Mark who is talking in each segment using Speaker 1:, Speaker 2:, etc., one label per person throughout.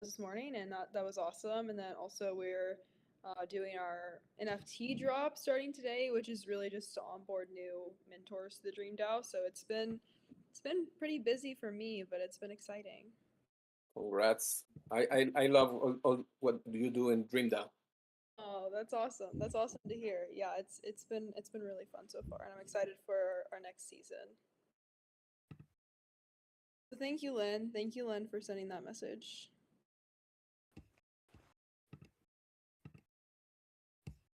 Speaker 1: this morning, and that was awesome. And then also we're doing our NFT drop starting today, which is really just to onboard new mentors to the Dream DAO. So it's been pretty busy for me, but it's been exciting.
Speaker 2: Congrats. I love all what you do in DreamDAO.
Speaker 1: Oh, that's awesome. That's awesome to hear. Yeah, it's been really fun so far, and I'm excited for our next season. So thank you, Lynn. Thank you, Lynn, for sending that message.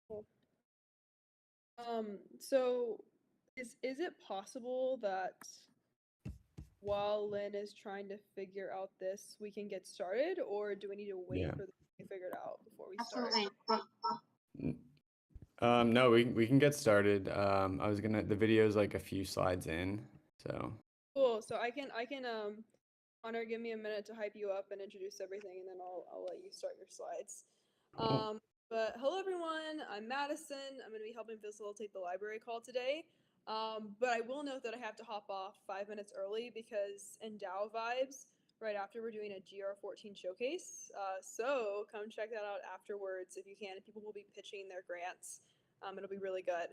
Speaker 1: Cool. So is it possible that while Lynn is trying to figure out this, we can get started, or do we need to wait for this to be figured out before we start?
Speaker 3: No, we can get started. The video is like a few slides in, so.
Speaker 1: Cool. So I can Connor, give me a minute to hype you up and introduce everything, and then I'll let you start your slides.
Speaker 3: Cool.
Speaker 1: But hello everyone, I'm Madison. I'm going to be helping facilitate the library call today. But I will note that I have to hop off 5 minutes early because in DAO vibes, right after we're doing a GR14 showcase. So come check that out afterwards if you can. People will be pitching their grants. It'll be really good.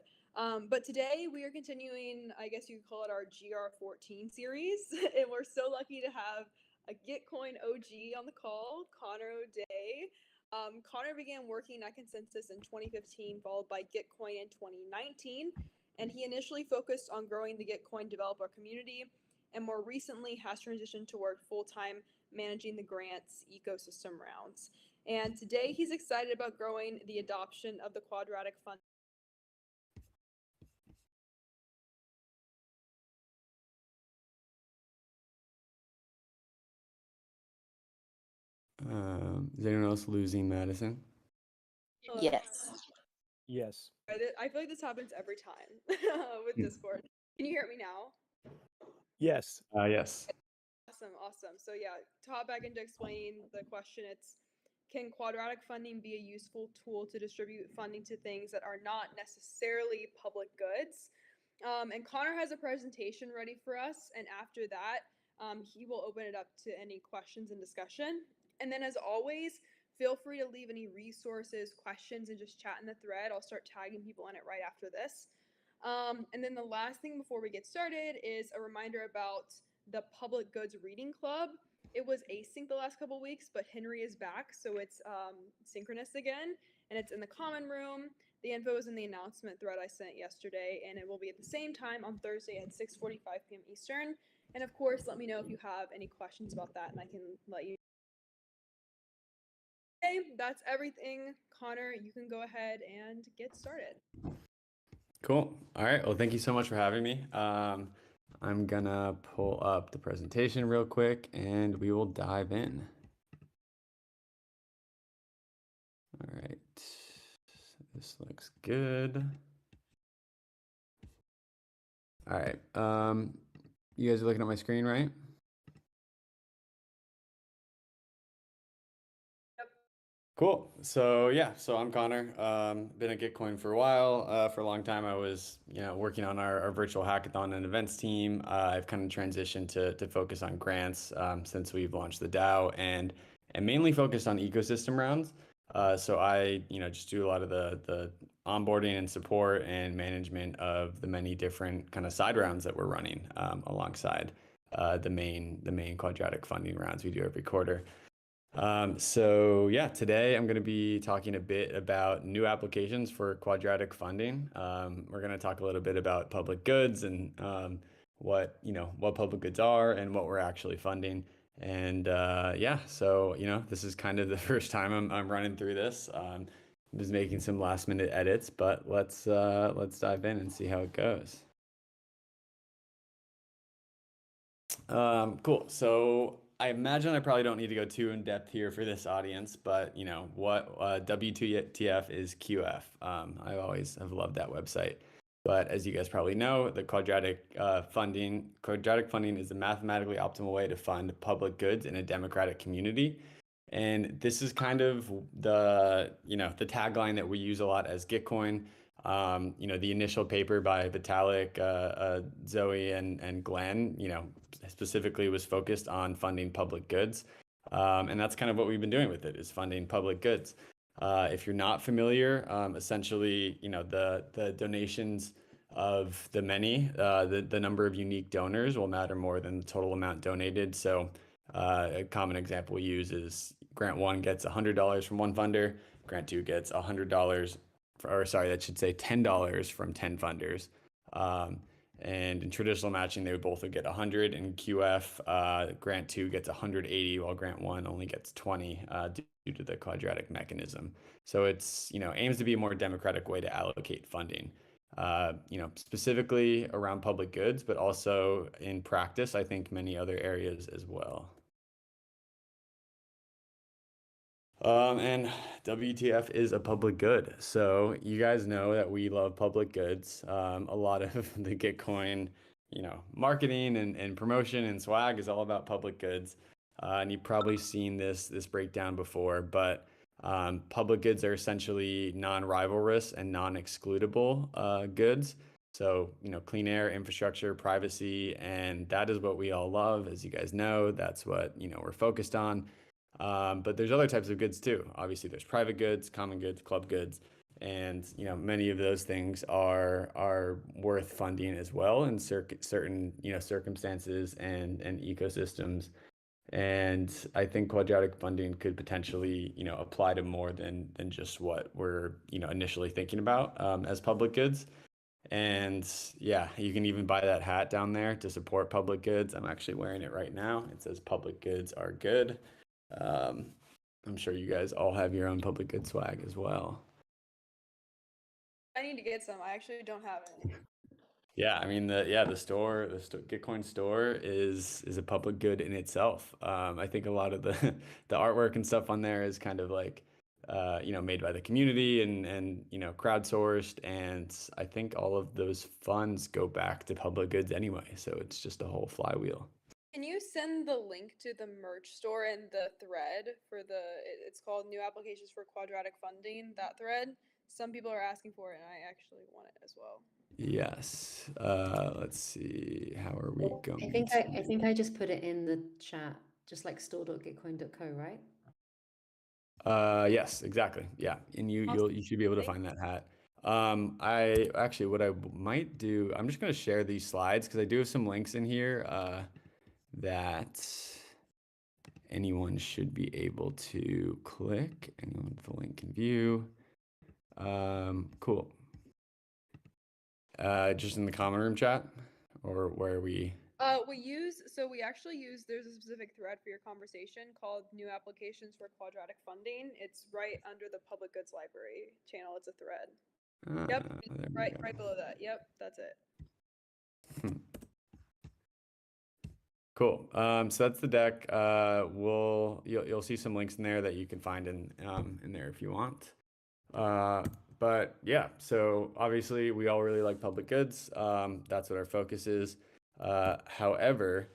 Speaker 1: But today we are continuing, I guess you could call it our GR14 series. And we're so lucky to have a Gitcoin OG on the call, Connor O'Day. Connor began working at Consensus in 2015, followed by Gitcoin in 2019. And he initially focused on growing the Gitcoin developer community, and more recently has transitioned toward full-time managing the grants ecosystem rounds. And today he's excited about growing the adoption of the Quadratic Fund.
Speaker 3: Is anyone else losing Madison?
Speaker 4: Yes.
Speaker 5: Yes.
Speaker 1: I feel like this happens every time with Discord. Can you hear me now?
Speaker 5: Yes.
Speaker 3: Yes.
Speaker 1: Awesome. So yeah, to hop back into explaining the question, it's can quadratic funding be a useful tool to distribute funding to things that are not necessarily public goods? And Connor has a presentation ready for us, and after that, he will open it up to any questions and discussion. And then as always, feel free to leave any resources, questions, and just chat in the thread. I'll start tagging people in it right after this. And then the last thing before we get started is a reminder about the Public Goods Reading Club. It was async the last couple weeks, but Henry is back, so it's synchronous again, and it's in the common room. The info is in the announcement thread I sent yesterday, and it will be at the same time on Thursday at 6:45 p.m. Eastern. And of course, let me know if you have any questions about that, and I can let you. Okay, that's everything. Connor, you can go ahead and get started.
Speaker 3: Cool. All right. Well, thank you so much for having me. I'm gonna pull up the presentation real quick and we will dive in. All right. This looks good. All right. You guys are looking at my screen, right? Cool. So yeah, so I'm Connor. Been at Gitcoin for a while. For a long time, I was working on our virtual hackathon and events team. I've kind of transitioned to focus on grants since we've launched the DAO and mainly focused on ecosystem rounds. So I just do a lot of the onboarding and support and management of the many different kind of side rounds that we're running alongside the main quadratic funding rounds we do every quarter. So yeah, today I'm going to be talking a bit about new applications for quadratic funding. We're going to talk a little bit about public goods and what public goods are and what we're actually funding. And yeah, so this is kind of the first time I'm running through this. I'm just making some last minute edits, but let's dive in and see how it goes. Cool. So I imagine I probably don't need to go too in depth here for this audience, but what WTF is QF. I always have loved that website. But as you guys probably know, the quadratic funding is a mathematically optimal way to fund public goods in a democratic community. And this is kind of the tagline that we use a lot as Gitcoin. The initial paper by Vitalik, Zoe, and Glenn, specifically was focused on funding public goods. And that's kind of what we've been doing with it, is funding public goods. If you're not familiar, essentially, the donations of the many, the number of unique donors will matter more than the total amount donated. So a common example we use is Grant 1 gets $100 from one funder, Grant 2 gets $100, or sorry, that should say $10 from 10 funders. And in traditional matching, they would both get 100. In QF, Grant 2 gets 180, while Grant 1 only gets 20 due to the quadratic mechanism. So it's, aims to be a more democratic way to allocate funding, specifically around public goods, but also in practice, I think many other areas as well. And WTF is a public good. So you guys know that we love public goods. A lot of the Gitcoin, marketing and promotion and swag is all about public goods. And you've probably seen this breakdown before, but public goods are essentially non-rivalrous and non-excludable goods. So, clean air, infrastructure, privacy, and that is what we all love. As you guys know, that's what, we're focused on. But there's other types of goods too. Obviously, there's private goods, common goods, club goods, and many of those things are worth funding as well in certain circumstances and ecosystems. And I think quadratic funding could potentially apply to more than just what we're initially thinking about as public goods. And yeah, you can even buy that hat down there to support public goods. I'm actually wearing it right now. It says public goods are good. I'm sure you guys all have your own public good swag as well.
Speaker 1: I need to get some. I actually don't have it.
Speaker 3: Yeah, I mean the Gitcoin store is a public good in itself. I think a lot of the artwork and stuff on there is kind of like made by the community and crowdsourced, and I think all of those funds go back to public goods anyway. So it's just a whole flywheel.
Speaker 1: Can you send the link to the merch store and the thread for it's called New Applications for Quadratic Funding, that thread? Some people are asking for it, and I actually want it as well.
Speaker 3: Yes. Let's see. How are we going?
Speaker 4: I think I just put it in the chat, just like store.gitcoin.co, right?
Speaker 3: Yes, exactly. Yeah. And you should be able to find that hat. What I might do, I'm just going to share these slides because I do have some links in here that anyone should be able to click. Anyone with the link can view. Cool. Just in the common room chat, or where we
Speaker 1: actually use, there's a specific thread for your conversation called New Applications for Quadratic Funding. It's right under the Public Goods Library channel. It's a thread. Yep, right below that. Yep, that's it.
Speaker 3: Cool. So that's the deck. You'll see some links in there that you can find in there if you want. But yeah, so obviously we all really like public goods. That's what our focus is. However,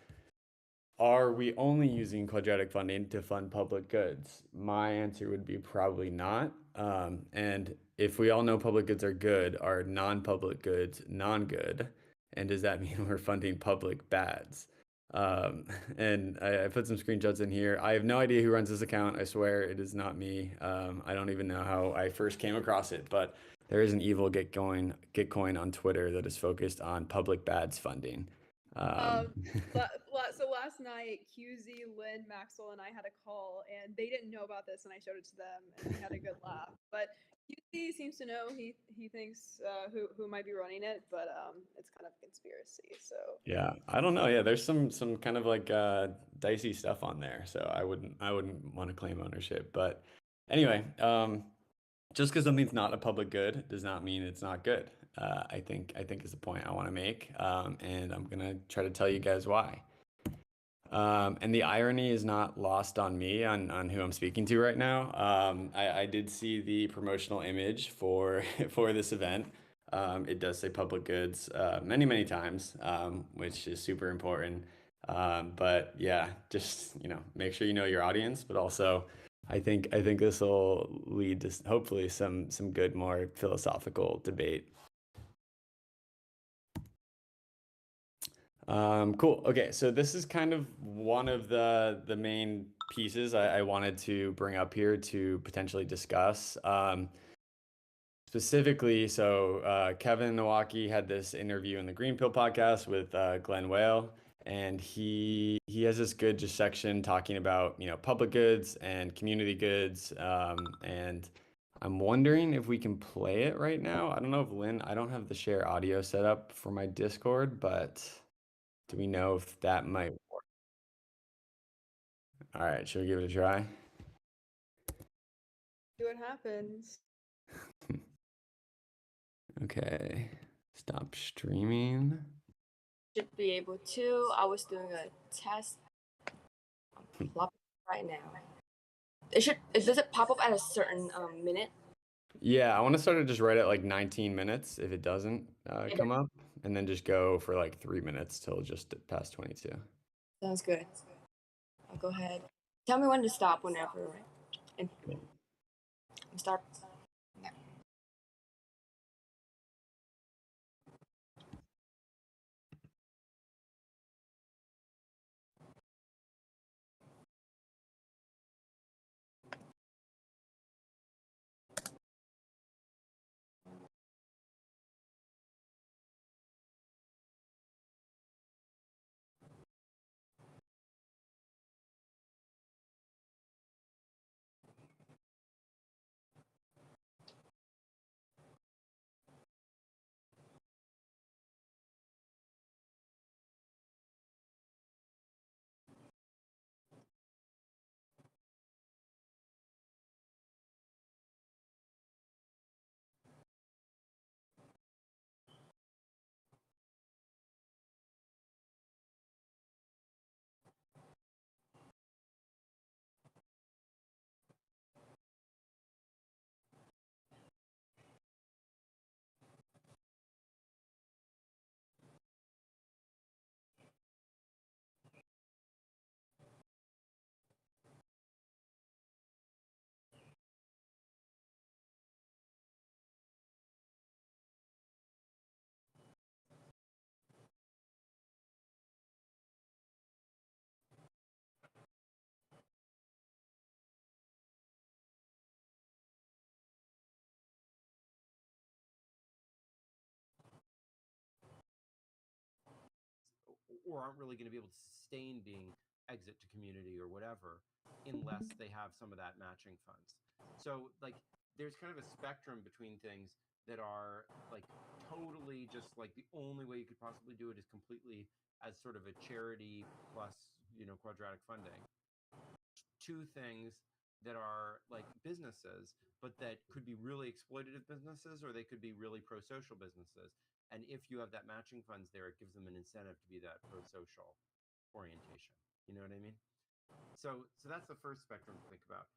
Speaker 3: are we only using quadratic funding to fund public goods? My answer would be probably not. And if we all know public goods are good, are non-public goods non-good? And does that mean we're funding public bads? And I put some screenshots in here. I have no idea who runs this account. I swear it is not me. I don't even know how I first came across it, but there is an evil Gitcoin on Twitter that is focused on public bads funding.
Speaker 1: So last night, QZ, Lynn, Maxwell, and I had a call, and they didn't know about this, and I showed it to them, and we had a good laugh. But QZ seems to know. He thinks who might be running it, but it's kind of a conspiracy. So
Speaker 3: yeah, I don't know. Yeah, there's some kind of like dicey stuff on there, so I wouldn't want to claim ownership. But anyway, just because something's not a public good does not mean it's not good. I think is the point I want to make, and I'm gonna try to tell you guys why. And the irony is not lost on me, on who I'm speaking to right now. I did see the promotional image for this event. It does say public goods many times, which is super important. But yeah, just make sure you know your audience, but also I think this will lead to hopefully some good, more philosophical debate. Cool. Okay, so this is kind of one of the main pieces I wanted to bring up here to potentially discuss. Specifically, so Kevin Nowaki had this interview in the Green Pill podcast with Glenn Whale, and he has this good just section talking about public goods and community goods, and I'm wondering if we can play it right now. I don't know if Lynn, I don't have the share audio set up for my Discord, but do we know if that might work? All right, should we give it a try?
Speaker 1: See what happens.
Speaker 3: Okay, stop streaming.
Speaker 6: Should be able to. I was doing a test. I'm plopping right now. Does it pop up at a certain minute?
Speaker 3: Yeah, I want to start it just right at like 19 minutes if it doesn't come up, and then just go for like 3 minutes till just past 22.
Speaker 6: Sounds good. I'll go ahead. Tell me when to stop whenever. And start.
Speaker 7: or aren't really going to be able to sustain being exit to community or whatever unless they have some of that matching funds. So like there's kind of a spectrum between things that are like totally just like the only way you could possibly do it is completely as sort of a charity plus quadratic funding, to things that are like businesses but that could be really exploitative businesses or they could be really pro-social businesses, and if you have that matching funds there, it gives them an incentive to be that pro-social orientation. You know what I mean? So that's the first spectrum to think about.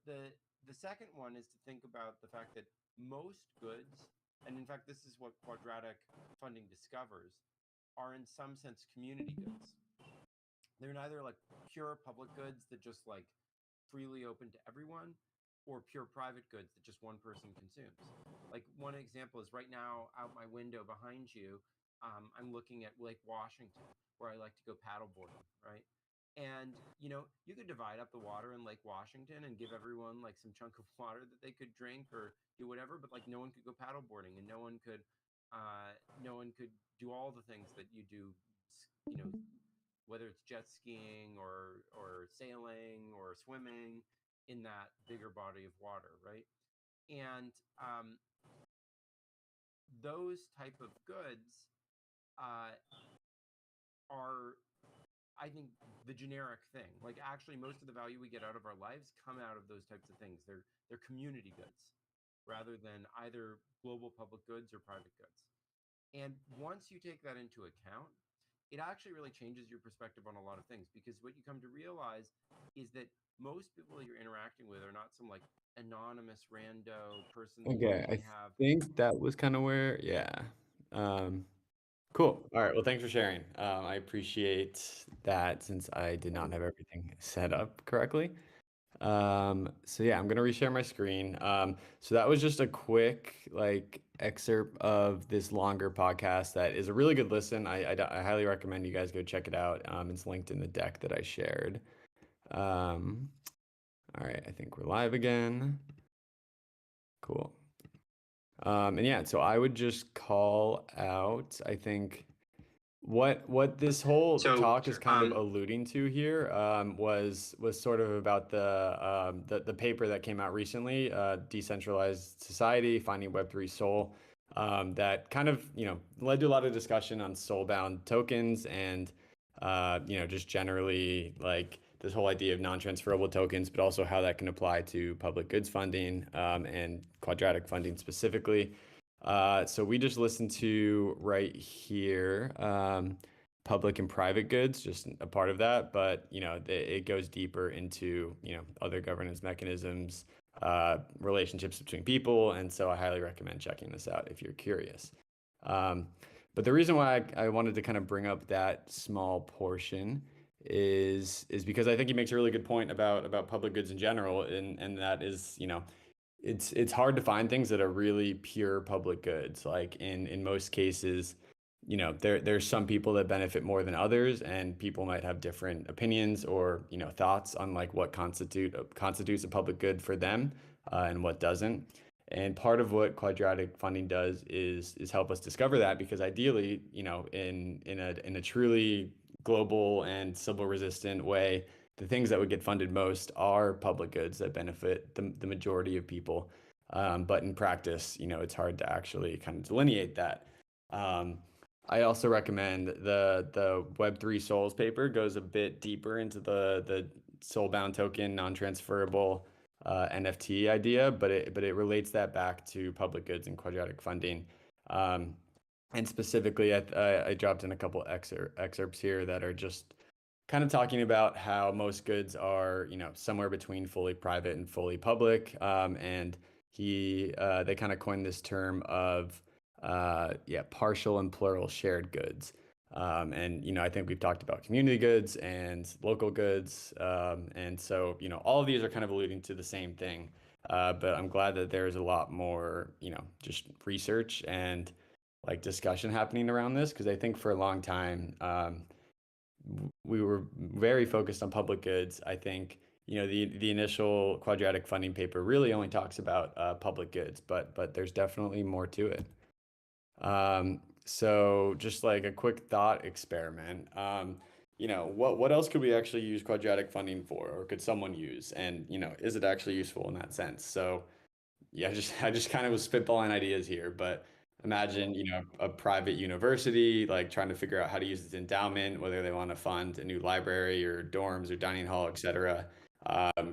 Speaker 7: The second one is to think about the fact that most goods, and in fact this is what quadratic funding discovers, are in some sense community goods. They're neither like pure public goods that just like freely open to everyone, or pure private goods that just one person consumes. Like one example is right now out my window behind you, I'm looking at Lake Washington, where I like to go paddleboarding, right? And you could divide up the water in Lake Washington and give everyone like some chunk of water that they could drink or do whatever, but like no one could go paddleboarding and no one could do all the things that you do, whether it's jet skiing or sailing or swimming in that bigger body of water, right? And those type of goods are, I think, the generic thing. Like actually most of the value we get out of our lives come out of those types of things. They're community goods rather than either global public goods or private goods. And once you take that into account, it actually really changes your perspective on a lot of things, because what you come to realize is that most people you're interacting with are not some like anonymous rando person that you
Speaker 3: Okay, I
Speaker 7: only have.
Speaker 3: think that was kind of where, yeah. Cool. All right. Well, thanks for sharing. I appreciate that since I did not have everything set up correctly. So yeah, I'm gonna reshare my screen. So that was just a quick like excerpt of this longer podcast that is a really good listen. I highly recommend you guys go check it out. It's linked in the deck that I shared. All right, I think we're live again. Cool. And yeah, so I would just call out, I think what this whole talk is kind of alluding to here was sort of about the paper that came out recently, Decentralized Society, Finding Web3 Soul, that kind of, led to a lot of discussion on soul-bound tokens and, just generally like this whole idea of non-transferable tokens, but also how that can apply to public goods funding and quadratic funding specifically. So we just listened to right here, public and private goods, just a part of that, but it goes deeper into other governance mechanisms, relationships between people, and so I highly recommend checking this out if you're curious. But the reason why I wanted to kind of bring up that small portion is because I think he makes a really good point about public goods in general, and that is it's hard to find things that are really pure public goods. Like in most cases, there's some people that benefit more than others, and people might have different opinions or thoughts on like what constitutes a public good for them and what doesn't. And part of what quadratic funding does is help us discover that, because ideally, in a truly global and Sybil resistant way, the things that would get funded most are public goods that benefit the majority of people. But in practice, it's hard to actually kind of delineate that. I also recommend the Web3 Souls paper goes a bit deeper into the soul-bound token, non-transferable NFT idea, but it relates that back to public goods and quadratic funding. And specifically, I dropped in a couple excerpts here that are just kind of talking about how most goods are, somewhere between fully private and fully public. And they kind of coined this term of, partial and plural shared goods. And, I think we've talked about community goods and local goods. And so, all of these are kind of alluding to the same thing. But I'm glad that there's a lot more, just research and like discussion happening around this, because I think for a long time, we were very focused on public goods. I think, the initial quadratic funding paper really only talks about public goods, but there's definitely more to it. So just like a quick thought experiment, what else could we actually use quadratic funding for, or could someone use? And, is it actually useful in that sense? So yeah, I just kind of was spitballing ideas here, but imagine, a private university, like trying to figure out how to use its endowment, whether they want to fund a new library or dorms or dining hall, etc.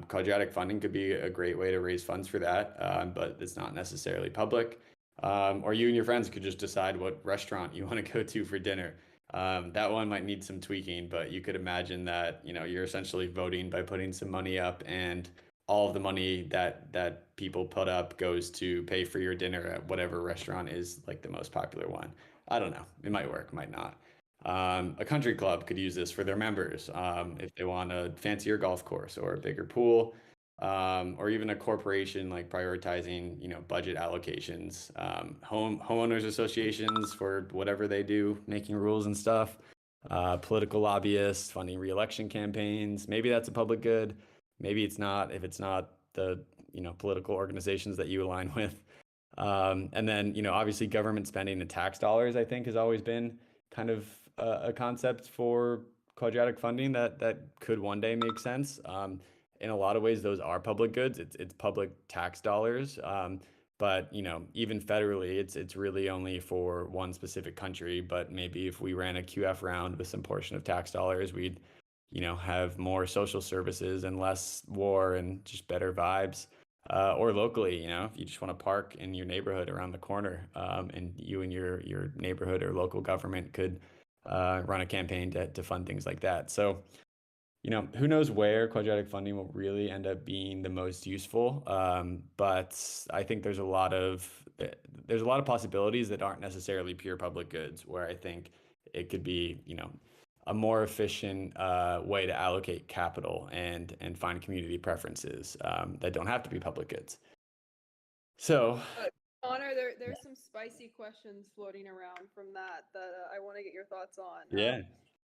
Speaker 3: Quadratic funding could be a great way to raise funds for that, but it's not necessarily public. Or you and your friends could just decide what restaurant you want to go to for dinner. That one might need some tweaking, but you could imagine that, you're essentially voting by putting some money up, and all of the money that people put up goes to pay for your dinner at whatever restaurant is like the most popular one. I don't know. It might work, might not. A country club could use this for their members if they want a fancier golf course or a bigger pool, or even a corporation like prioritizing, budget allocations, homeowners associations for whatever they do, making rules and stuff, political lobbyists funding re-election campaigns. Maybe that's a public good. Maybe it's not, if it's not the, political organizations that you align with. And then, obviously government spending and tax dollars, I think, has always been kind of a concept for quadratic funding that could one day make sense. In a lot of ways, those are public goods. It's public tax dollars. But, even federally, it's really only for one specific country. But maybe if we ran a QF round with some portion of tax dollars, we'd have more social services and less war and just better vibes. Or locally, if you just want to park in your neighborhood around the corner, and you and your neighborhood or local government could run a campaign to fund things like that. So, who knows where quadratic funding will really end up being the most useful. But I think there's a lot of possibilities that aren't necessarily pure public goods, where I think it could be, a more efficient way to allocate capital and find community preferences that don't have to be public goods. So,
Speaker 1: Connor, there's some spicy questions floating around from that I want to get your thoughts on.
Speaker 3: yeah.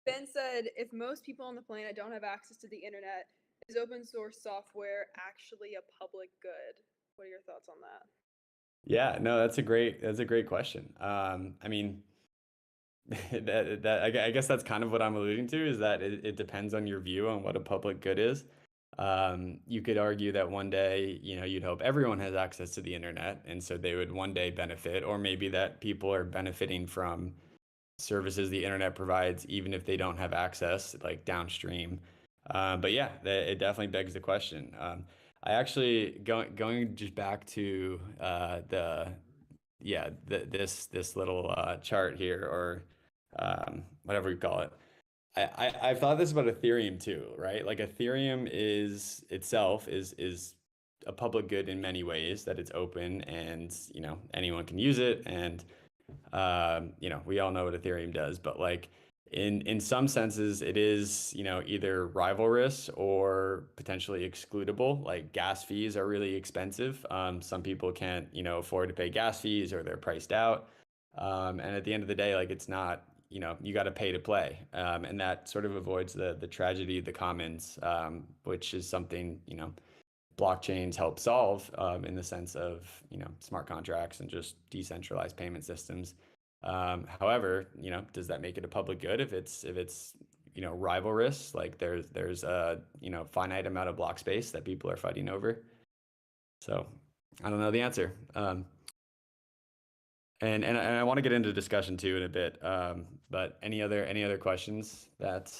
Speaker 1: Ben said, if most people on the planet don't have access to the internet, is open source software actually a public good? What are your thoughts on that?
Speaker 3: Yeah, no, that's a great question. I mean, I guess that's kind of what I'm alluding to, is that it depends on your view on what a public good is. You could argue that one day, you'd hope everyone has access to the internet, and so they would one day benefit, or maybe that people are benefiting from services the internet provides, even if they don't have access, like downstream. But yeah, it definitely begs the question. I actually going just back to this little chart here, or whatever you call it. I've thought this about Ethereum too, right? Like Ethereum is a public good in many ways, that it's open and anyone can use it, and we all know what Ethereum does, but like in some senses it is either rivalrous or potentially excludable. Like gas fees are really expensive. Some people can't afford to pay gas fees, or they're priced out, and at the end of the day, like it's not, you got to pay to play, and that sort of avoids the tragedy of the commons, which is something blockchains help solve, in the sense of smart contracts and just decentralized payment systems. However, does that make it a public good if it's rivalrous? Like there's a finite amount of block space that people are fighting over. So I don't know the answer. And I want to get into discussion too in a bit. But any other questions that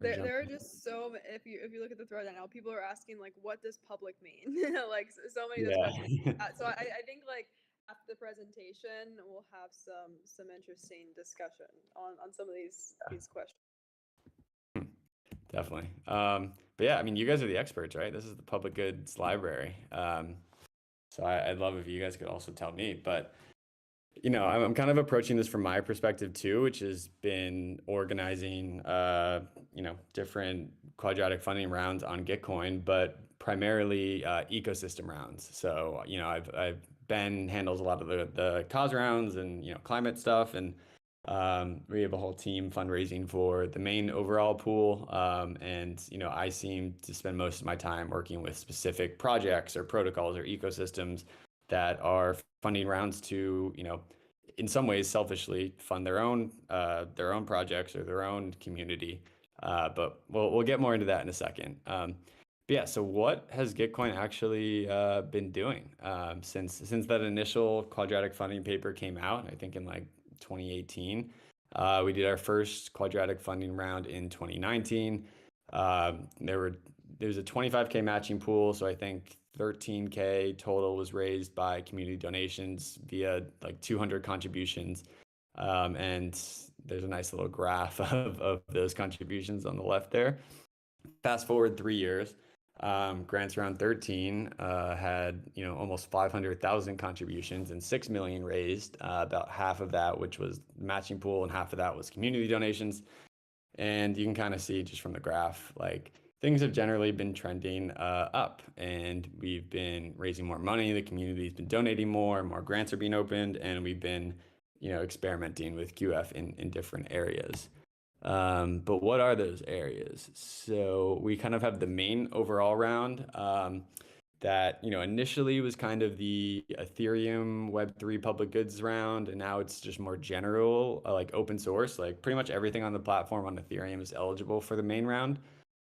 Speaker 1: there are just if you look at the thread now, people are asking like, what does public mean? Like so many of those questions. So I think like after the presentation we'll have some interesting discussion on some of these questions.
Speaker 3: Definitely. But yeah, I mean, you guys are the experts, right? This is the Public Goods Library. So I'd love if you guys could also tell me, but I'm kind of approaching this from my perspective too, which has been organizing, different quadratic funding rounds on Gitcoin, but primarily ecosystem rounds. So, Ben handles a lot of the cause rounds and, climate stuff. And we have a whole team fundraising for the main overall pool. And, I seem to spend most of my time working with specific projects or protocols or ecosystems that are funding rounds to, in some ways selfishly fund their own projects or their own community. But we'll get more into that in a second. But yeah, so what has Gitcoin actually been doing since that initial quadratic funding paper came out? I think in like 2018. We did our first quadratic funding round in 2019. There's a 25K matching pool, so I think 13K total was raised by community donations via like 200 contributions. And there's a nice little graph of those contributions on the left there. Fast forward 3 years, grants round 13 had almost 500,000 contributions and 6 million raised. About half of that, which was matching pool, and half of that was community donations. And you can kind of see just from the graph, like things have generally been trending up, and we've been raising more money. The community's been donating more grants are being opened, and we've been, experimenting with QF in different areas. But what are those areas? So we kind of have the main overall round that, initially was kind of the Ethereum Web3 public goods round, and now it's just more general, like open source. Like pretty much everything on the platform on Ethereum is eligible for the main round.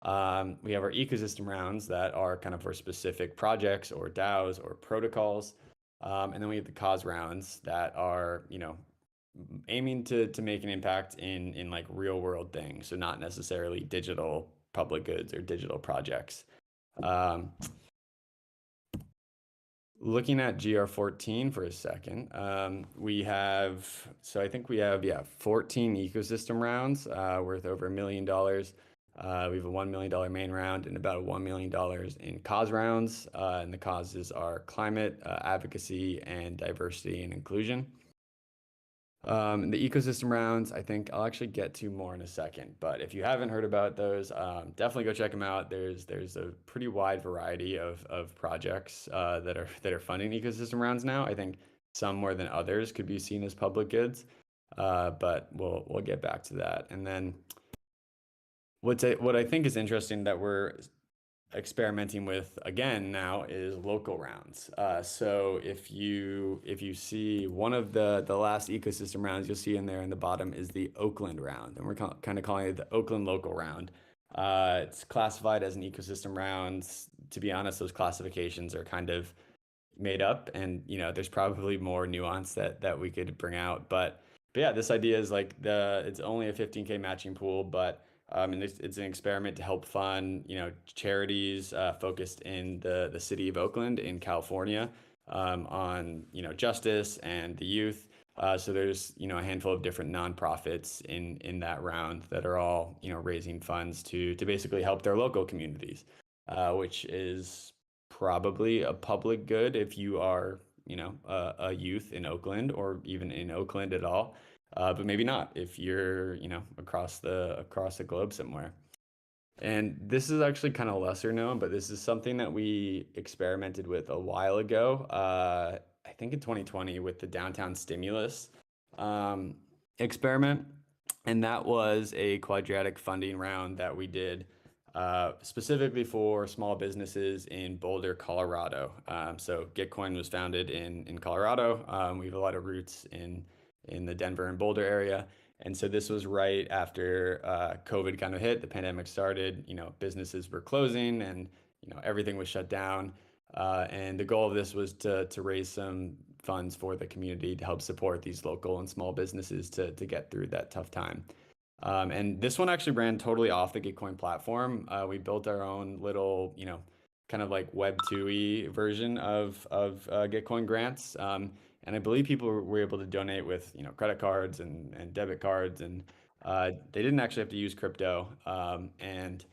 Speaker 3: We have our ecosystem rounds that are kind of for specific projects or DAOs or protocols. And then we have the cause rounds that are, aiming to make an impact in like real world things. So not necessarily digital public goods or digital projects. Looking at GR14 for a second, I think we have 14 ecosystem rounds worth over $1 million. We have a $1 million main round and about $1 million in cause rounds. And the causes are climate, advocacy, and diversity and inclusion. The ecosystem rounds, I think I'll actually get to more in a second. But if you haven't heard about those, definitely go check them out. There's a pretty wide variety of projects that are funding ecosystem rounds now. I think some more than others could be seen as public goods, but we'll get back to that. And then what I think is interesting that we're experimenting with again now is local rounds. So if you see one of the last ecosystem rounds, you'll see in there in the bottom is the Oakland round, and we're kind of calling it the Oakland local round. It's classified as an ecosystem round. To be honest, those classifications are kind of made up, and there's probably more nuance that we could bring out. But yeah, this idea is like it's only a 15K matching pool, but and it's an experiment to help fund, charities focused in the city of Oakland in California on, justice and the youth. So there's, a handful of different nonprofits in that round that are all, raising funds to basically help their local communities, which is probably a public good if you are, a youth in Oakland or even in Oakland at all. But maybe not if you're, across the globe somewhere. And this is actually kind of lesser known, but this is something that we experimented with a while ago. I think in 2020 with the downtown stimulus experiment. And that was a quadratic funding round that we did specifically for small businesses in Boulder, Colorado. So Gitcoin was founded in Colorado. We have a lot of roots in the Denver and Boulder area. And so this was right after COVID kind of hit, the pandemic started, businesses were closing and, everything was shut down. And the goal of this was to raise some funds for the community to help support these local and small businesses to get through that tough time. And this one actually ran totally off the Gitcoin platform. We built our own little, kind of like Web 2e version of Gitcoin grants. And I believe people were able to donate with, credit cards and debit cards, and they didn't actually have to use crypto. And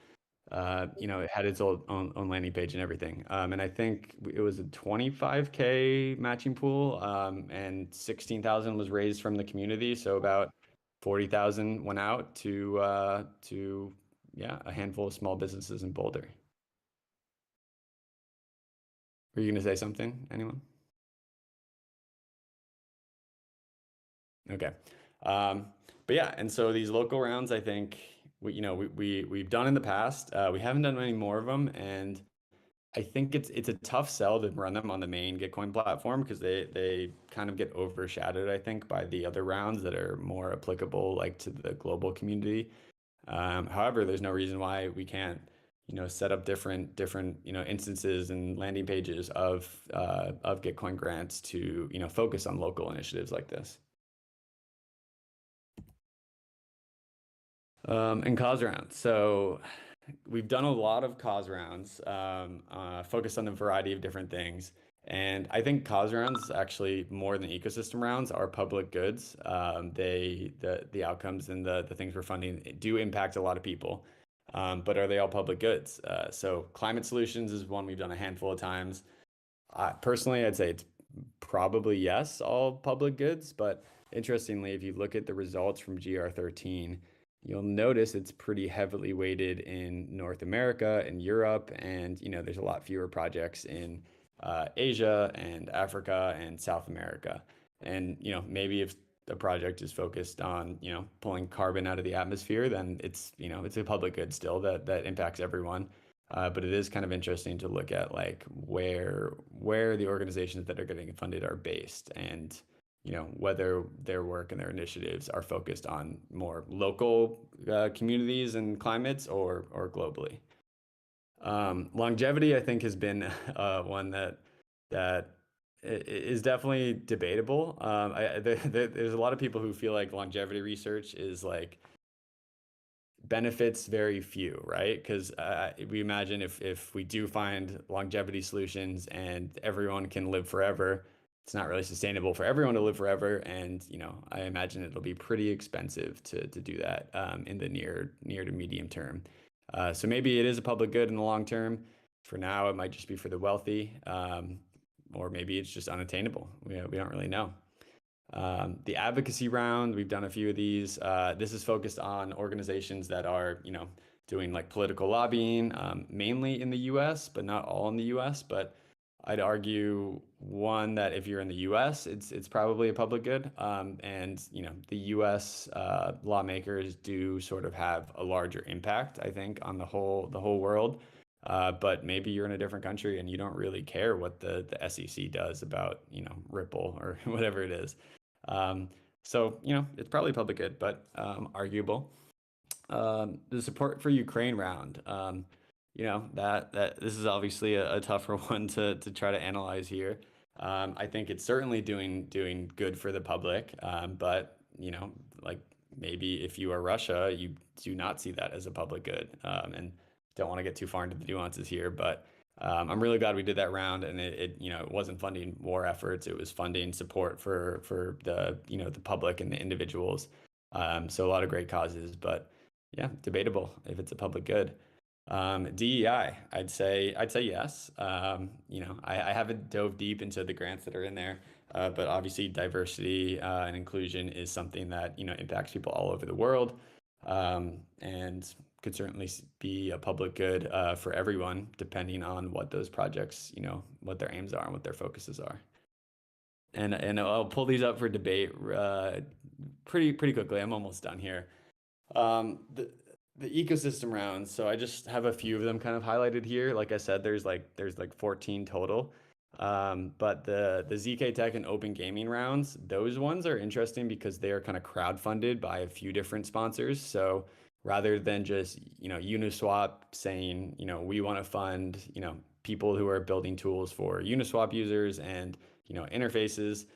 Speaker 3: it had its own landing page and everything. And I think it was a 25K matching pool, and 16,000 was raised from the community. So about 40,000 went out to a handful of small businesses in Boulder. Were you going to say something, anyone? Okay. But yeah, and so these local rounds, I think we've done in the past. We haven't done many more of them, and I think it's a tough sell to run them on the main Gitcoin platform because they kind of get overshadowed, I think, by the other rounds that are more applicable, like to the global community. However, there's no reason why we can't, set up different instances and landing pages of Gitcoin grants to, focus on local initiatives like this. And cause rounds. So we've done a lot of cause rounds, focused on a variety of different things. And I think cause rounds, actually more than ecosystem rounds, are public goods. The outcomes and the things we're funding do impact a lot of people. But are they all public goods? So climate solutions is one we've done a handful of times. Personally, I'd say it's probably yes, all public goods. But interestingly, if you look at the results from GR13, you'll notice it's pretty heavily weighted in North America and Europe, and there's a lot fewer projects in Asia and Africa and South America. And maybe if the project is focused on pulling carbon out of the atmosphere, then it's it's a public good still that impacts everyone. But it is kind of interesting to look at like where the organizations that are getting funded are based, and whether their work and their initiatives are focused on more local communities and climates or globally. Longevity, I think, has been one that is definitely debatable. There's a lot of people who feel like longevity research is like benefits very few, right? Because we imagine if we do find longevity solutions and everyone can live forever, it's not really sustainable for everyone to live forever. And, I imagine it'll be pretty expensive to do that in the near to medium term. So maybe it is a public good in the long term. For now, it might just be for the wealthy, or maybe it's just unattainable. We don't really know. The advocacy round, we've done a few of these. This is focused on organizations that are, doing like political lobbying, mainly in the US, but not all in the US. But I'd argue one that if you're in the US, it's probably a public good. And the US lawmakers do sort of have a larger impact, I think, on the whole world. But maybe you're in a different country and you don't really care what the SEC does about, Ripple or whatever it is. So, it's probably public good, but arguable. The support for Ukraine round, that this is obviously a tougher one to try to analyze here. I think it's certainly doing good for the public, but like maybe if you are Russia, you do not see that as a public good, and don't want to get too far into the nuances here, but I'm really glad we did that round, and it wasn't funding war efforts; it was funding support for the the public and the individuals. So a lot of great causes, but yeah, debatable if it's a public good. DEI, I'd say yes. I haven't dove deep into the grants that are in there, but obviously diversity and inclusion is something that impacts people all over the world, and could certainly be a public good for everyone, depending on what those projects, what their aims are and what their focuses are. And I'll pull these up for debate pretty quickly. I'm almost done here. The ecosystem rounds. So I just have a few of them kind of highlighted here. Like I said, there's like 14 total. But the ZK Tech and Open Gaming rounds, those ones are interesting because they are kind of crowdfunded by a few different sponsors. So rather than just Uniswap saying we want to fund people who are building tools for Uniswap users and interfaces,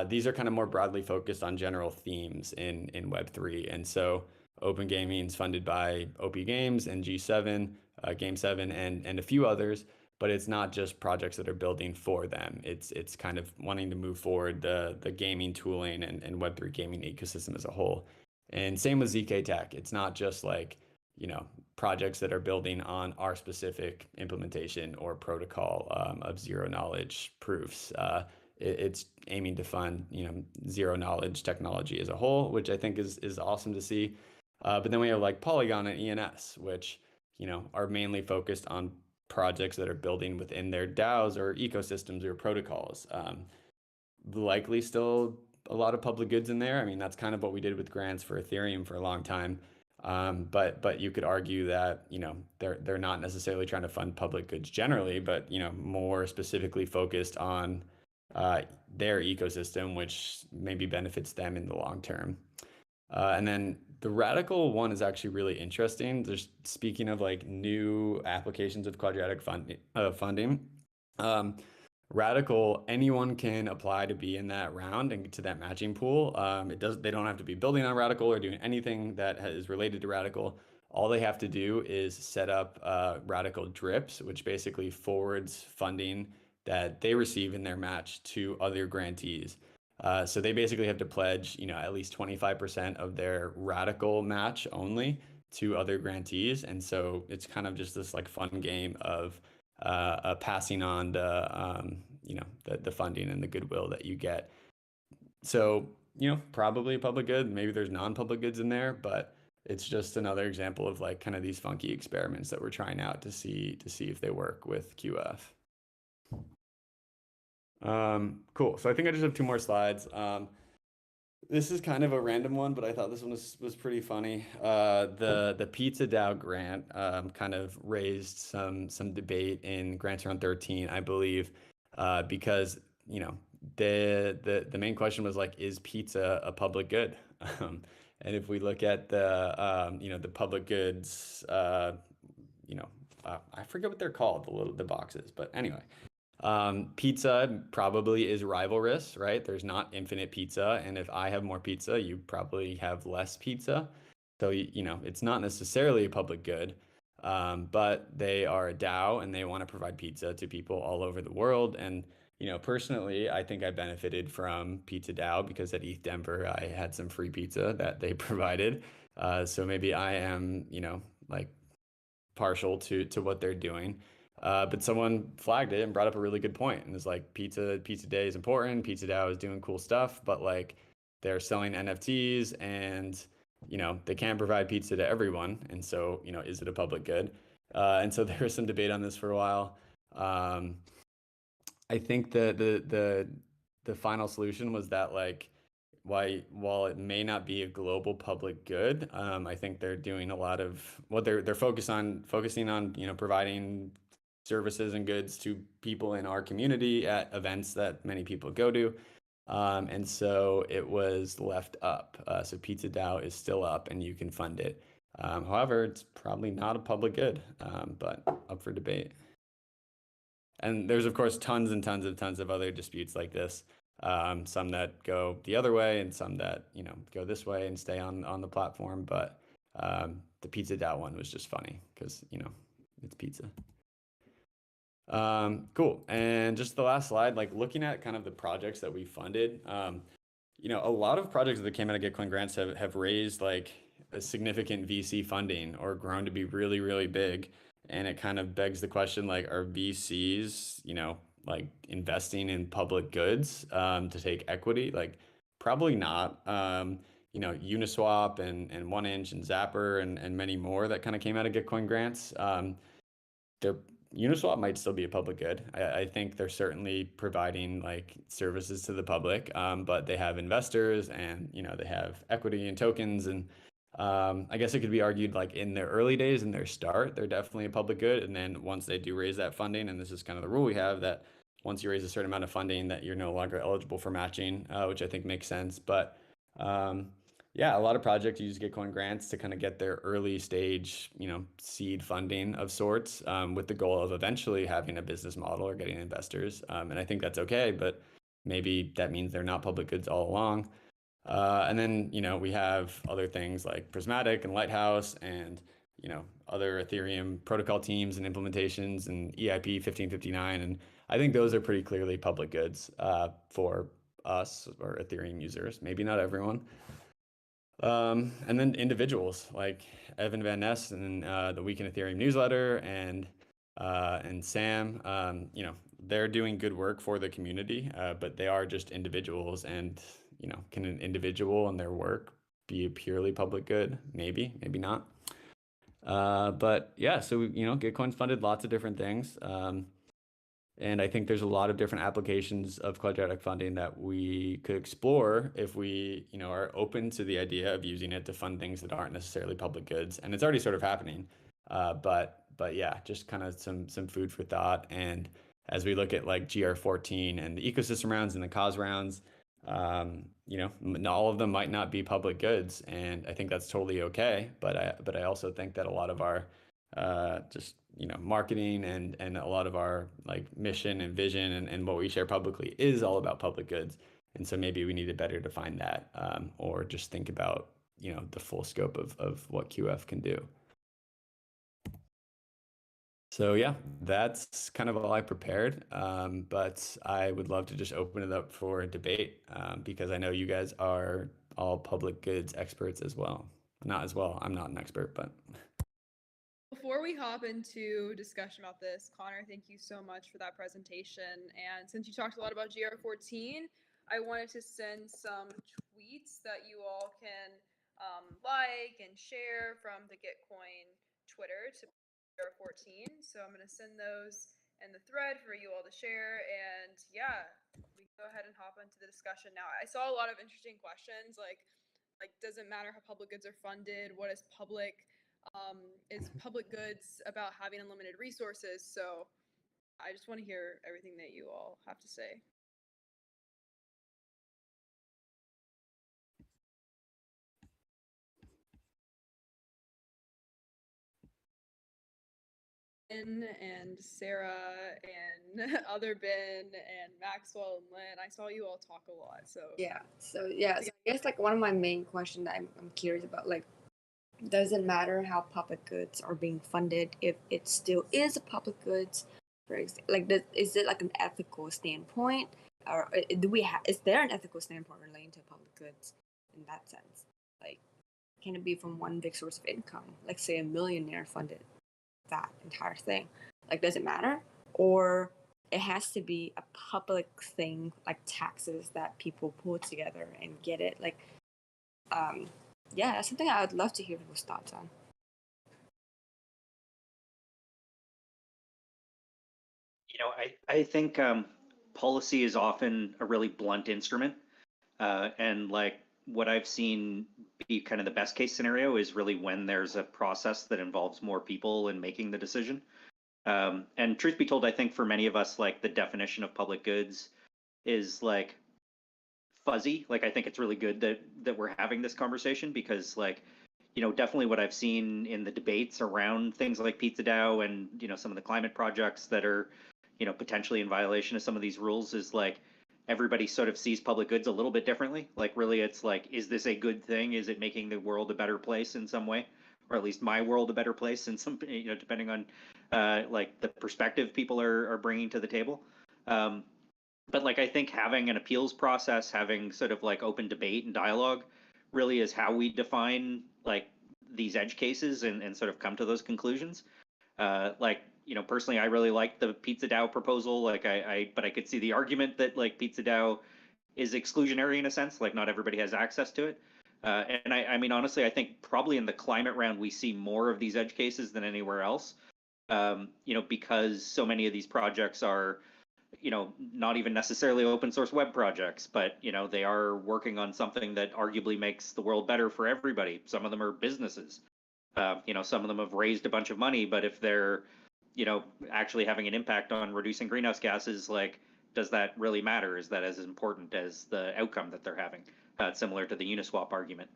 Speaker 3: these are kind of more broadly focused on general themes in Web3. And so Open Gaming is funded by OP Games and G7, Game 7, and a few others, but it's not just projects that are building for them. It's kind of wanting to move forward the gaming tooling and Web3 gaming ecosystem as a whole. And same with ZK Tech. It's not just like, projects that are building on our specific implementation or protocol of zero knowledge proofs. It's aiming to fund, zero knowledge technology as a whole, which I think is awesome to see. But then we have like Polygon and ENS, which, are mainly focused on projects that are building within their DAOs or ecosystems or protocols. Likely still a lot of public goods in there. I mean, that's kind of what we did with grants for Ethereum for a long time. But you could argue that, they're not necessarily trying to fund public goods generally, but, more specifically focused on their ecosystem, which maybe benefits them in the long term. And then the Radical one is actually really interesting. There's, speaking of like new applications of quadratic funding, Radical, anyone can apply to be in that round and get to that matching pool. They don't have to be building on Radical or doing anything that is related to Radical. All they have to do is set up Radical drips, which basically forwards funding that they receive in their match to other grantees. So they basically have to pledge, at least 25% of their Radical match only to other grantees. And so it's kind of just this like fun game of passing on the funding and the goodwill that you get. So, probably public good. Maybe there's non-public goods in there, but it's just another example of like kind of these funky experiments that we're trying out to see if they work with QF. Cool. So I think I just have 2 more slides. This is kind of a random one, but I thought this one was pretty funny. The Pizza DAO grant kind of raised some debate in grants around 13, I believe, because the main question was like, is pizza a public good? And if we look at the public goods, I forget what they're called, the boxes, but anyway. Pizza probably is rivalrous, right? There's not infinite pizza. And if I have more pizza, you probably have less pizza. So, it's not necessarily a public good, but they are a DAO and they want to provide pizza to people all over the world. And, personally, I think I benefited from Pizza DAO because at ETH Denver, I had some free pizza that they provided. So maybe I am, like partial to what they're doing. But someone flagged it and brought up a really good point, and is like, pizza day is important. PizzaDAO is doing cool stuff, but like they're selling NFTs, and they can't provide pizza to everyone. And so is it a public good? And so there was some debate on this for a while. I think the final solution was that like, while it may not be a global public good, I think they're doing a lot of they're focusing on providing services and goods to people in our community at events that many people go to, and so it was left up. So PizzaDAO is still up, and you can fund it. However, it's probably not a public good, but up for debate. And there's of course tons of other disputes like this. Some that go the other way, and some that go this way and stay on the platform. But the PizzaDAO one was just funny because it's pizza. Cool. And just the last slide, like looking at kind of the projects that we funded, a lot of projects that came out of Gitcoin grants have raised like a significant VC funding or grown to be really, really big. And it kind of begs the question, like, are VCs, like investing in public goods to take equity? Like, probably not. Uniswap and 1inch and Zapper and many more that kind of came out of Gitcoin grants. Uniswap might still be a public good. I think they're certainly providing like services to the public, but they have investors, and they have equity and tokens, and I guess it could be argued like in their early days, in their start, they're definitely a public good. And then once they do raise that funding, and this is kind of the rule we have, that once you raise a certain amount of funding, that you're no longer eligible for matching, which I think makes sense. But yeah, a lot of projects use Gitcoin grants to kind of get their early stage, seed funding of sorts, with the goal of eventually having a business model or getting investors. And I think that's okay, but maybe that means they're not public goods all along. And then, we have other things like Prismatic and Lighthouse and, other Ethereum protocol teams and implementations and EIP 1559. And I think those are pretty clearly public goods for us or Ethereum users, maybe not everyone. And then individuals like Evan Van Ness and the Week in Ethereum newsletter and Sam, they're doing good work for the community, but they are just individuals. And can an individual and their work be a purely public good? Maybe not. But yeah, so Gitcoin's funded lots of different things. And I think there's a lot of different applications of quadratic funding that we could explore if we, are open to the idea of using it to fund things that aren't necessarily public goods. And it's already sort of happening. But yeah, just kind of some food for thought. And as we look at like GR14 and the ecosystem rounds and the cause rounds, all of them might not be public goods, and I think that's totally okay. But I also think that a lot of our marketing and a lot of our like mission and vision and what we share publicly is all about public goods. And so maybe we need to better define that, or just think about the full scope of what QF can do. So yeah, that's kind of all I prepared, but I would love to just open it up for a debate, because I know you guys are all public goods experts as well. Not as well, I'm not an expert, but.
Speaker 1: Before we hop into discussion about this, Connor, thank you so much for that presentation. And since you talked a lot about GR14, I wanted to send some tweets that you all can like and share from the Gitcoin Twitter to GR14. So I'm going to send those in the thread for you all to share. And yeah, we can go ahead and hop into the discussion now. I saw a lot of interesting questions like does it matter how public goods are funded? What is public? Is public goods about having unlimited resources? So I just want to hear everything that you all have to say. And Sarah and other Ben and Maxwell and Lynn, I saw you all talk a lot. So
Speaker 6: so I guess like one of my main questions that I'm curious about, like, does it matter how public goods are being funded if it still is a public goods? For example, like, is it like an ethical standpoint, or is there an ethical standpoint relating to public goods in that sense? Like, can it be from one big source of income, like say a millionaire funded that entire thing, Like, does it matter? Or it has to be a public thing, like taxes that people pull together and get it. Like, yeah, that's something I would love to hear people's thoughts on.
Speaker 8: I think policy is often a really blunt instrument. And like what I've seen be kind of the best case scenario is really when there's a process that involves more people in making the decision. And truth be told, I think for many of us, like the definition of public goods is like fuzzy. Like I think it's really good that we're having this conversation because like, definitely what I've seen in the debates around things like PizzaDAO and, some of the climate projects that are, potentially in violation of some of these rules is like everybody sort of sees public goods a little bit differently. Like really it's like, is this a good thing? Is it making the world a better place in some way? Or at least my world a better place in some, depending on like the perspective people are bringing to the table. But like, I think having an appeals process, having sort of like open debate and dialogue really is how we define like these edge cases and sort of come to those conclusions. Like, personally, I really like the PizzaDAO proposal. Like but I could see the argument that like PizzaDAO is exclusionary in a sense, like not everybody has access to it. And I mean, honestly, I think probably in the climate round, we see more of these edge cases than anywhere else, because so many of these projects are, not even necessarily open source web projects, but, they are working on something that arguably makes the world better for everybody. Some of them are businesses. Some of them have raised a bunch of money, but if they're, actually having an impact on reducing greenhouse gases, like, does that really matter? Is that as important as the outcome that they're having? Similar to the Uniswap argument.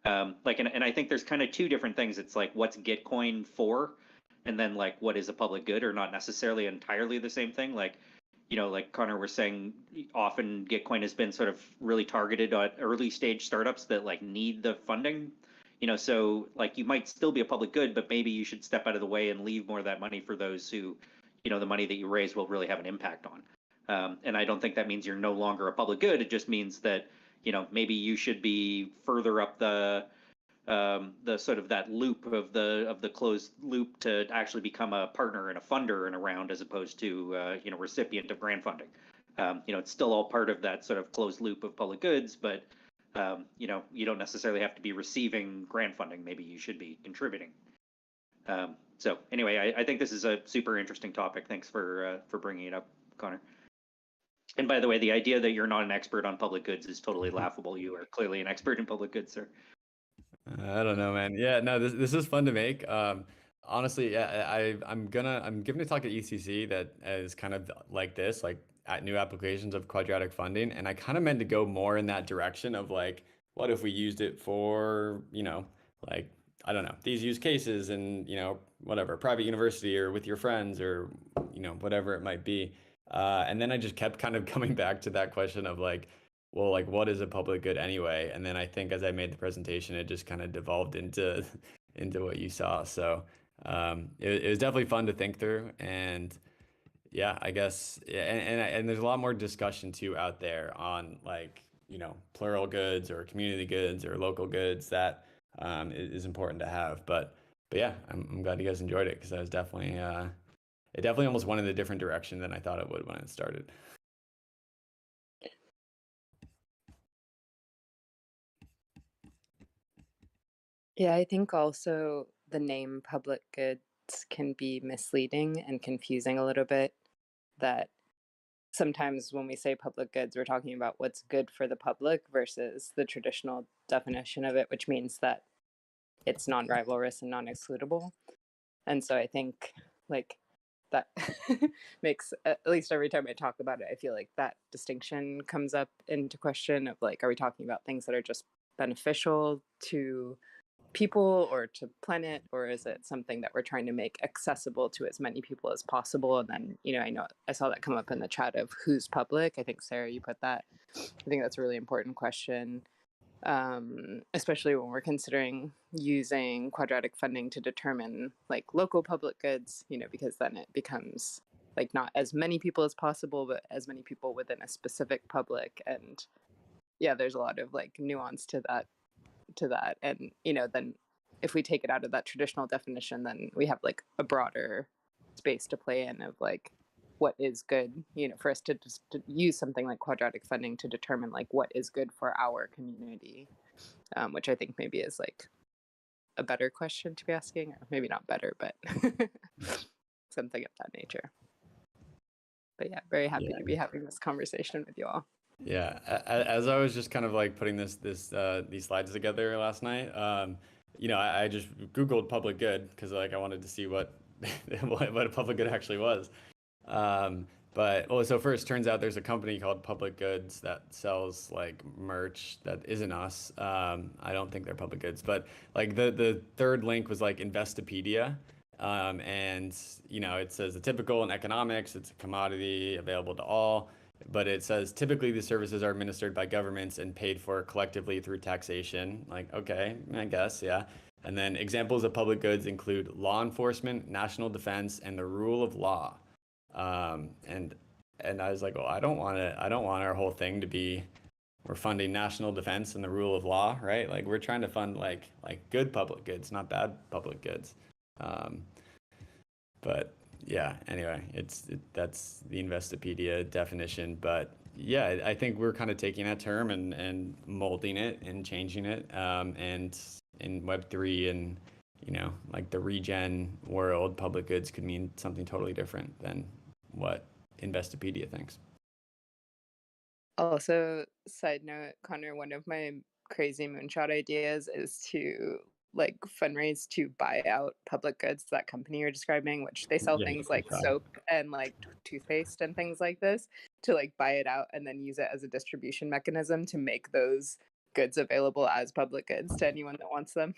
Speaker 8: And I think there's kind of two different things. It's like, what's Gitcoin for? And then like, what is a public good, or not necessarily entirely the same thing? Like, like Connor was saying, often Gitcoin has been sort of really targeted at early stage startups that like need the funding. So like you might still be a public good, but maybe you should step out of the way and leave more of that money for those who, the money that you raise will really have an impact on. And I don't think that means you're no longer a public good. It just means that, maybe you should be further up the sort of that loop of the closed loop to actually become a partner and a funder and a round, as opposed to, recipient of grant funding. It's still all part of that sort of closed loop of public goods, but you don't necessarily have to be receiving grant funding. Maybe you should be contributing. So anyway, I think this is a super interesting topic. Thanks for bringing it up, Connor. And by the way, the idea that you're not an expert on public goods is totally laughable. You are clearly an expert in public goods, sir.
Speaker 3: I don't know, man. Yeah, no, this is fun to make. Honestly, yeah, I'm giving a talk at ECC that is kind of like this, like at new applications of quadratic funding, and I kind of meant to go more in that direction of like, what if we used it for, like, I don't know, these use cases and, whatever, private university or with your friends or, whatever it might be. And then I just kept kind of coming back to that question of like, well, like, what is a public good anyway? And then I think as I made the presentation, it just kind of devolved into what you saw. So it was definitely fun to think through. And yeah, I guess, and there's a lot more discussion too out there on like, plural goods or community goods or local goods that is important to have. But yeah, I'm glad you guys enjoyed it, because I was definitely, it definitely almost went in a different direction than I thought it would when it started.
Speaker 9: Yeah, I think also the name public goods can be misleading and confusing a little bit. That sometimes when we say public goods, we're talking about what's good for the public versus the traditional definition of it, which means that it's non-rivalrous and non-excludable. And so I think like that makes, at least every time I talk about it, I feel like that distinction comes up into question of like, are we talking about things that are just beneficial to people or to planet, or is it something that we're trying to make accessible to as many people as possible? And then, I saw that come up in the chat of who's public. I think, Sarah, you put that. I think that's a really important question, especially when we're considering using quadratic funding to determine like local public goods, because then it becomes like not as many people as possible, but as many people within a specific public. And yeah, there's a lot of like nuance to that. And then if we take it out of that traditional definition, then we have like a broader space to play in of like what is good, for us to just to use something like quadratic funding to determine like what is good for our community, which I think maybe is like a better question to be asking, or maybe not better, but something of that nature. But yeah, very happy to be having this conversation with you all.
Speaker 3: Yeah, as I was just kind of like putting these slides together last night, I just Googled public good because like I wanted to see what what a public good actually was. So first, turns out there's a company called Public Goods that sells like merch that isn't us. I don't think they're public goods, but like the third link was like Investopedia. And it says the typical in economics, it's a commodity available to all, but it says typically the services are administered by governments and paid for collectively through taxation. Like, okay, I guess, yeah. And then examples of public goods include law enforcement, national defense, and the rule of law. And I was like, well, I don't want our whole thing to be we're funding national defense and the rule of law, right? Like we're trying to fund like good public goods, not bad public goods. But yeah, anyway, that's the Investopedia definition. But yeah, I think we're kind of taking that term and molding it and changing it. And in Web3 and like the regen world, public goods could mean something totally different than what Investopedia thinks.
Speaker 9: Also, side note, Connor, one of my crazy moonshot ideas is to like fundraise to buy out Public Goods, that company you're describing, which they sell things like soap and like toothpaste and things like this, to like buy it out and then use it as a distribution mechanism to make those goods available as public goods to anyone that wants them.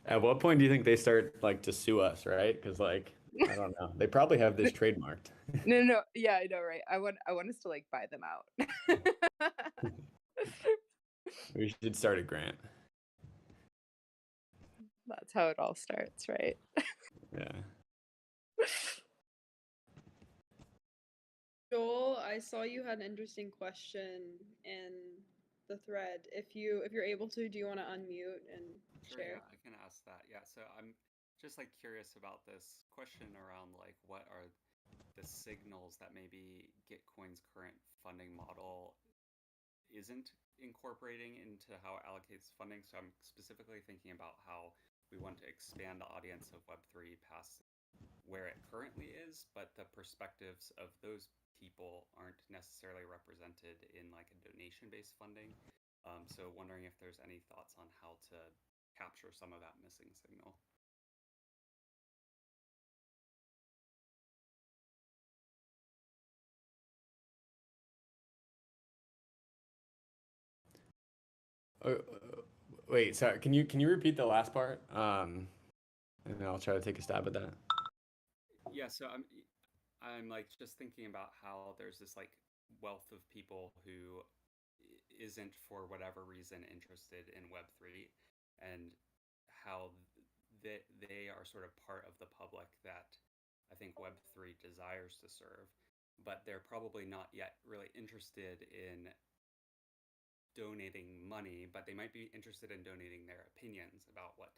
Speaker 3: At what point do you think they start like to sue us, right? Because like I don't know, they probably have this trademarked.
Speaker 9: No, yeah, I know, right? I want us to like buy them out.
Speaker 3: We should start a grant.
Speaker 9: That's how it all starts, right?
Speaker 3: Yeah.
Speaker 1: Joel, I saw you had an interesting question in the thread. If you're able to, do you want to unmute and share?
Speaker 10: Yeah, I can ask that. Yeah, so I'm just like curious about this question around like what are the signals that maybe Gitcoin's current funding model isn't incorporating into how it allocates funding. So I'm specifically thinking about how we want to expand the audience of Web3 past where it currently is, but the perspectives of those people aren't necessarily represented in like a donation-based funding. So wondering if there's any thoughts on how to capture some of that missing signal.
Speaker 3: Wait, sorry. Can you repeat the last part? And then I'll try to take a stab at that.
Speaker 10: Yeah, so I'm like just thinking about how there's this like wealth of people who isn't for whatever reason interested in Web3, and how they are sort of part of the public that I think Web3 desires to serve, but they're probably not yet really interested in donating money, but they might be interested in donating their opinions about what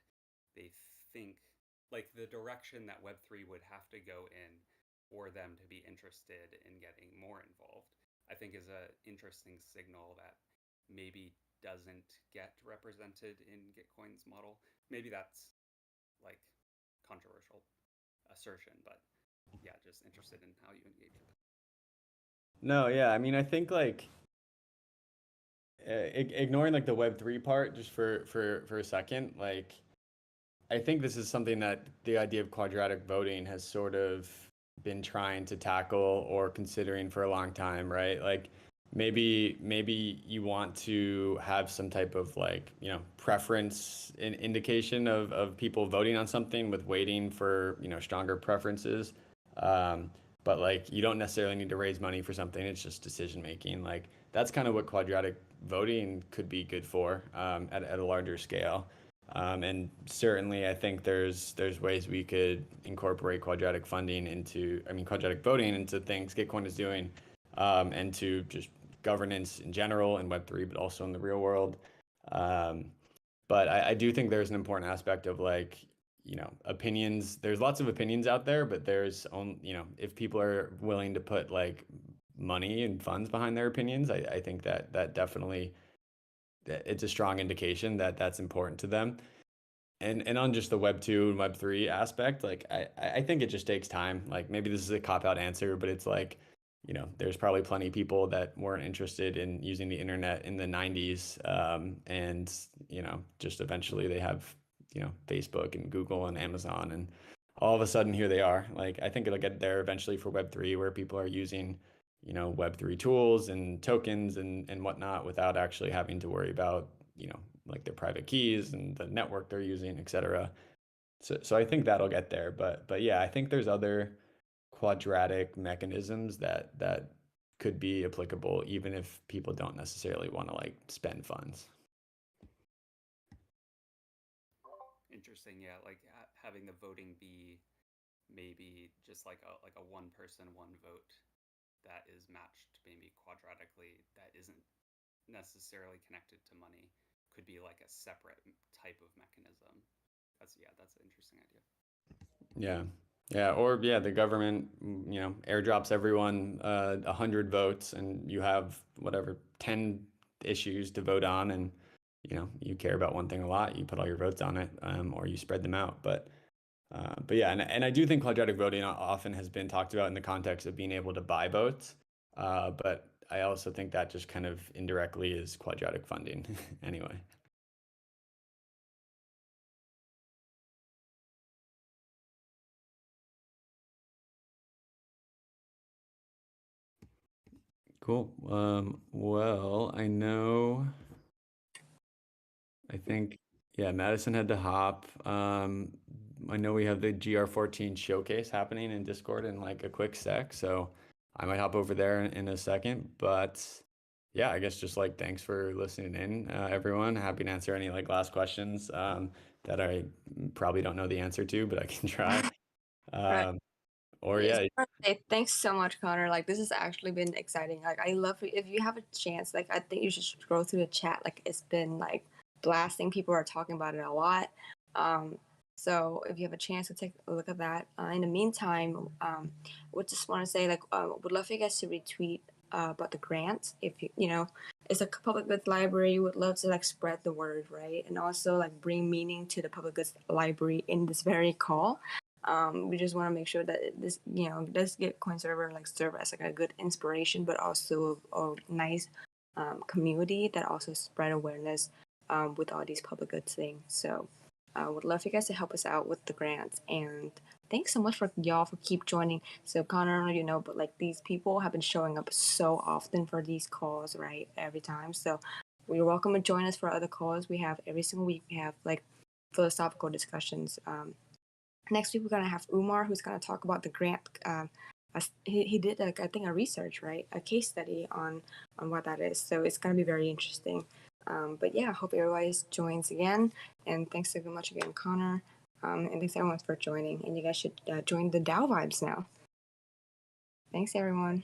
Speaker 10: they think, like the direction that Web3 would have to go in for them to be interested in getting more involved, I think is an interesting signal that maybe doesn't get represented in Gitcoin's model. Maybe that's like controversial assertion, but yeah, just interested in how you engage with it.
Speaker 3: No, yeah, I mean, I think like ignoring like the Web3 part just for a second, like I think this is something that the idea of quadratic voting has sort of been trying to tackle or considering for a long time, right? Like maybe you want to have some type of like, preference indication of people voting on something with waiting for, stronger preferences. But like you don't necessarily need to raise money for something. It's just decision making. Like that's kind of what quadratic voting could be good for at a larger scale. And certainly I think there's ways we could incorporate quadratic voting into things Gitcoin is doing, and to just governance in general in Web3, but also in the real world. But I do think there's an important aspect of like, opinions. There's lots of opinions out there, but there's only, if people are willing to put like money and funds behind their opinions, I think that definitely, it's a strong indication that that's important to them. And on just the Web 2 and Web 3 aspect, like I think it just takes time. Like maybe this is a cop-out answer, but it's like, there's probably plenty of people that weren't interested in using the internet in the 90s. And, just eventually they have, Facebook and Google and Amazon, and all of a sudden here they are. Like I think it'll get there eventually for Web 3, where people are using, Web 3 tools and tokens and whatnot without actually having to worry about, like their private keys and the network they're using, et cetera. So I think that'll get there. But yeah, I think there's other quadratic mechanisms that could be applicable even if people don't necessarily want to like spend funds.
Speaker 10: Interesting. Yeah, like having the voting be maybe just like a one person, one vote that is matched maybe quadratically, that isn't necessarily connected to money, could be like a separate type of mechanism. That's an interesting idea.
Speaker 3: Yeah, or the government, airdrops everyone 100 votes, and you have whatever 10 issues to vote on, and you care about one thing a lot, you put all your votes on it, or you spread them out. But yeah, and I do think quadratic voting often has been talked about in the context of being able to buy votes, but I also think that just kind of indirectly is quadratic funding anyway. Cool. Well, I think, Madison had to hop. I know we have the GR14 showcase happening in Discord in like a quick sec, so I might hop over there in a second. But yeah, I guess just like thanks for listening in, everyone. Happy to answer any like last questions that I probably don't know the answer to, but I can try.
Speaker 6: Right.
Speaker 3: Or
Speaker 6: Yes, hey, thanks so much, Connor. Like this has actually been exciting. Like I love if you have a chance, like I think you should scroll through the chat. Like it's been like blasting. People are talking about it a lot. So if you have a chance to take a look at that. In the meantime, would just want to say like would love for you guys to retweet about the grants. If it's a public goods library, would love to like spread the word, right? And also like bring meaning to the public goods library in this very call. We just want to make sure that this, this Gitcoin server like serve as like a good inspiration, but also a nice community that also spread awareness with all these public goods things. So I would love for you guys to help us out with the grants. And thanks so much for y'all for keep joining. So Connor, but like these people have been showing up so often for these calls, right? Every time. So you're welcome to join us for other calls we have every single week. We have like philosophical discussions. Next week, we're going to have Umar, who's going to talk about the grant. He did, like, I think, a research, right? A case study on what that is. So it's going to be very interesting. But yeah, I hope everybody joins again. And thanks so much again, Connor. And thanks everyone for joining. And you guys should join the DAO vibes now. Thanks, everyone.